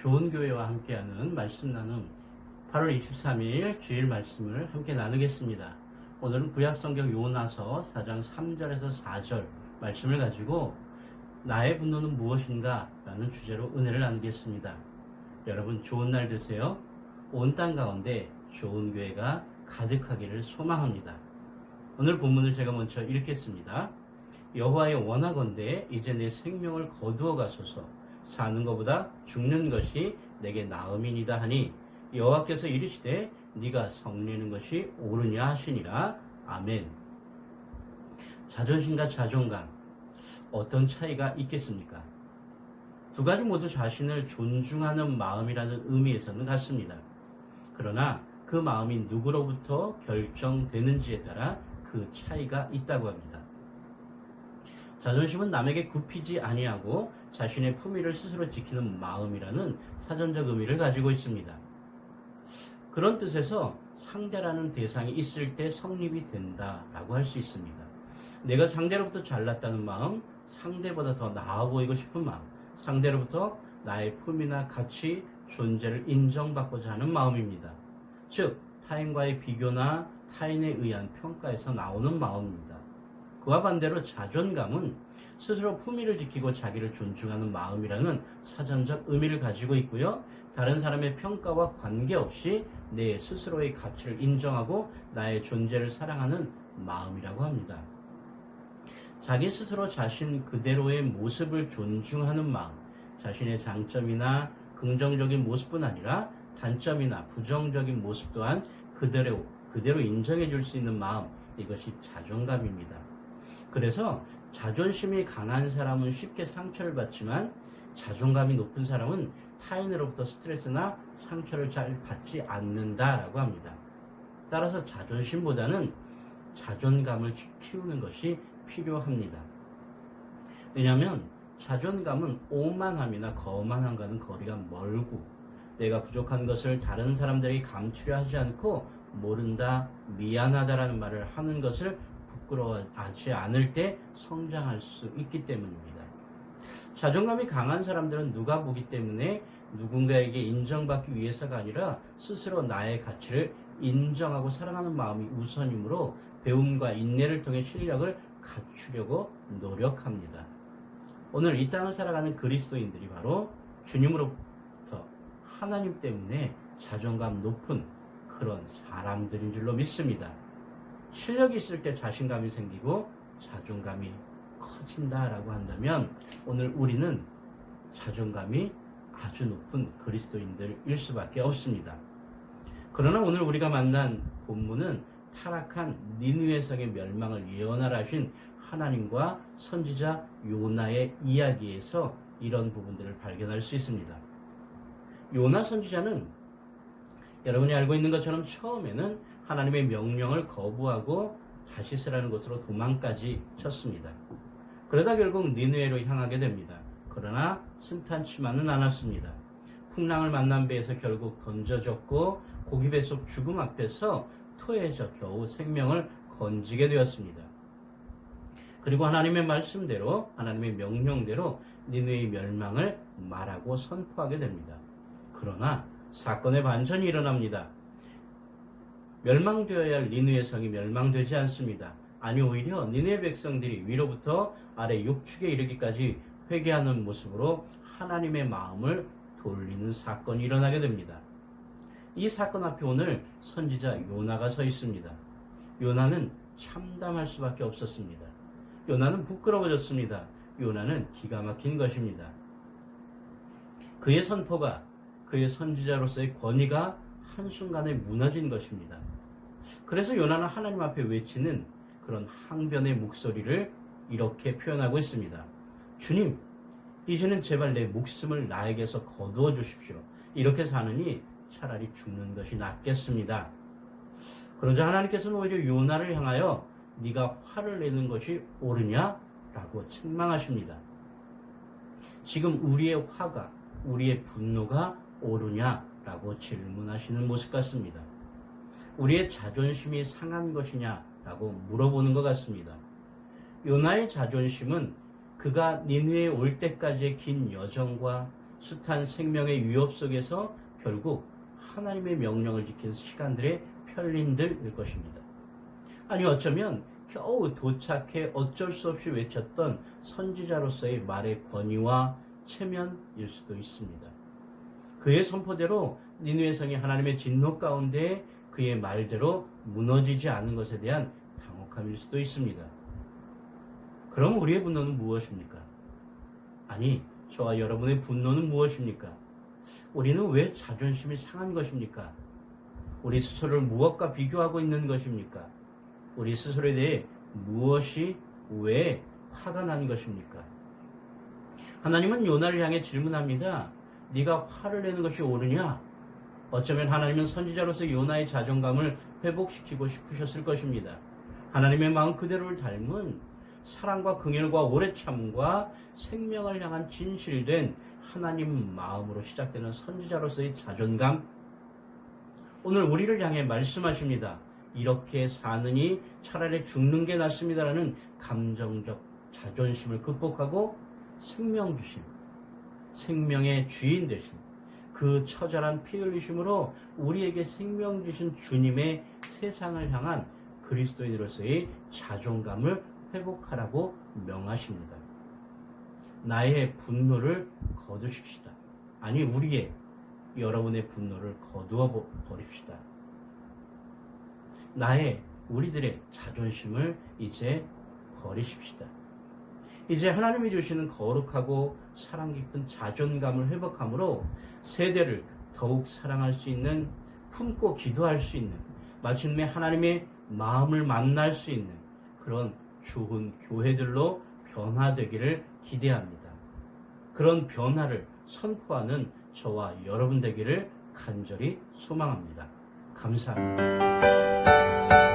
좋은 교회와 함께하는 말씀 나눔 8월 23일 주일 말씀을 함께 나누겠습니다. 오늘은 구약성경 요나서 4장 3절에서 4절 말씀을 가지고 나의 분노는 무엇인가? 라는 주제로 은혜를 나누겠습니다. 여러분 좋은 날 되세요. 온 땅 가운데 좋은 교회가 가득하기를 소망합니다. 오늘 본문을 제가 먼저 읽겠습니다. 여호와의 원하건대 이제 내 생명을 거두어 가소서. 사는 것보다 죽는 것이 내게 나음이니이다 하니 여호와께서 이르시되 네가 성내는 것이 옳으냐 하시니라. 아멘. 자존심과 자존감 어떤 차이가 있겠습니까? 두 가지 모두 자신을 존중하는 마음이라는 의미에서는 같습니다. 그러나 그 마음이 누구로부터 결정되는지에 따라 그 차이가 있다고 합니다. 자존심은 남에게 굽히지 아니하고 자신의 품위를 스스로 지키는 마음이라는 사전적 의미를 가지고 있습니다. 그런 뜻에서 상대라는 대상이 있을 때 성립이 된다라고 할 수 있습니다. 내가 상대로부터 잘났다는 마음, 상대보다 더 나아 보이고 싶은 마음, 상대로부터 나의 품위나 가치, 존재를 인정받고자 하는 마음입니다. 즉, 타인과의 비교나 타인에 의한 평가에서 나오는 마음입니다. 그와 반대로 자존감은 스스로 품위를 지키고 자기를 존중하는 마음이라는 사전적 의미를 가지고 있고요. 다른 사람의 평가와 관계없이 내 스스로의 가치를 인정하고 나의 존재를 사랑하는 마음이라고 합니다. 자기 스스로 자신 그대로의 모습을 존중하는 마음, 자신의 장점이나 긍정적인 모습뿐 아니라 단점이나 부정적인 모습 또한 그대로 인정해 줄 수 있는 마음, 이것이 자존감입니다. 그래서 자존심이 강한 사람은 쉽게 상처를 받지만 자존감이 높은 사람은 타인으로부터 스트레스나 상처를 잘 받지 않는다라고 합니다. 따라서 자존심보다는 자존감을 키우는 것이 필요합니다. 왜냐하면 자존감은 오만함이나 거만함과는 거리가 멀고 내가 부족한 것을 다른 사람들에게 감추려 하지 않고 모른다, 미안하다라는 말을 하는 것을 부끄러워하지 않을 때 성장할 수 있기 때문입니다. 자존감이 강한 사람들은 누가 보기 때문에 누군가에게 인정받기 위해서가 아니라 스스로 나의 가치를 인정하고 사랑하는 마음이 우선이므로 배움과 인내를 통해 실력을 갖추려고 노력합니다. 오늘 이 땅을 살아가는 그리스도인들이 바로 주님으로부터 하나님 때문에 자존감 높은 그런 사람들인 줄로 믿습니다. 실력이 있을 때 자신감이 생기고 자존감이 커진다라고 한다면 오늘 우리는 자존감이 아주 높은 그리스도인들일 수밖에 없습니다. 그러나 오늘 우리가 만난 본문은 타락한 니느웨 성의 멸망을 예언하라 하신 하나님과 선지자 요나의 이야기에서 이런 부분들을 발견할 수 있습니다. 요나 선지자는 여러분이 알고 있는 것처럼 처음에는 하나님의 명령을 거부하고 다시스라는 곳으로 도망까지 쳤습니다. 그러다 결국 니느웨로 향하게 됩니다. 그러나 순탄치만은 않았습니다. 풍랑을 만난 배에서 결국 던져졌고 고기배속 죽음 앞에서 토해져 겨우 생명을 건지게 되었습니다. 그리고 하나님의 말씀대로 하나님의 명령대로 니느웨의 멸망을 말하고 선포하게 됩니다. 그러나 사건의 반전이 일어납니다. 멸망되어야 할 니느웨 성이 멸망되지 않습니다. 아니 오히려 니느웨 백성들이 위로부터 아래 육축에 이르기까지 회개하는 모습으로 하나님의 마음을 돌리는 사건이 일어나게 됩니다. 이 사건 앞에 오늘 선지자 요나가 서 있습니다. 요나는 참담할 수밖에 없었습니다. 요나는 부끄러워졌습니다. 요나는 기가 막힌 것입니다. 그의 선포가 그의 선지자로서의 권위가 한순간에 무너진 것입니다. 그래서 요나는 하나님 앞에 외치는 그런 항변의 목소리를 이렇게 표현하고 있습니다. 주님, 이제는 제발 내 목숨을 나에게서 거두어 주십시오. 이렇게 사느니 차라리 죽는 것이 낫겠습니다. 그러자 하나님께서는 오히려 요나를 향하여 네가 화를 내는 것이 옳으냐라고 책망하십니다. 지금 우리의 화가, 우리의 분노가 옳으냐라고 질문하시는 모습 같습니다. 우리의 자존심이 상한 것이냐라고 물어보는 것 같습니다. 요나의 자존심은 그가 니느웨에 올 때까지의 긴 여정과 숱한 생명의 위협 속에서 결국 하나님의 명령을 지키는 시간들의 편림들일 것입니다. 아니 어쩌면 겨우 도착해 어쩔 수 없이 외쳤던 선지자로서의 말의 권위와 체면일 수도 있습니다. 그의 선포대로 니느웨 성이 하나님의 진노 가운데 그의 말대로 무너지지 않은 것에 대한 당혹함일 수도 있습니다. 그럼 우리의 분노는 무엇입니까? 아니, 저와 여러분의 분노는 무엇입니까? 우리는 왜 자존심이 상한 것입니까? 우리 스스로를 무엇과 비교하고 있는 것입니까? 우리 스스로에 대해 무엇이 왜 화가 난 것입니까? 하나님은 요나를 향해 질문합니다. 네가 화를 내는 것이 옳으냐? 어쩌면 하나님은 선지자로서 요나의 자존감을 회복시키고 싶으셨을 것입니다. 하나님의 마음 그대로를 닮은 사랑과 긍휼과 오래 참과 생명을 향한 진실된 하나님 마음으로 시작되는 선지자로서의 자존감, 오늘 우리를 향해 말씀하십니다. 이렇게 사느니 차라리 죽는 게 낫습니다라는 감정적 자존심을 극복하고 생명 주심, 생명의 주인 되신 그 처절한 피 흘리심으로 우리에게 생명 주신 주님의 세상을 향한 그리스도인으로서의 자존감을 회복하라고 명하십니다. 나의 분노를 거두십시다. 아니 우리의 여러분의 분노를 거두어 버립시다. 우리들의 자존심을 이제 버리십시다. 이제 하나님이 주시는 거룩하고 사랑 깊은 자존감을 회복함으로 세대를 더욱 사랑할 수 있는, 품고 기도할 수 있는, 마침내 하나님의 마음을 만날 수 있는 그런 좋은 교회들로 변화되기를 기대합니다. 그런 변화를 선포하는 저와 여러분 되기를 간절히 소망합니다. 감사합니다.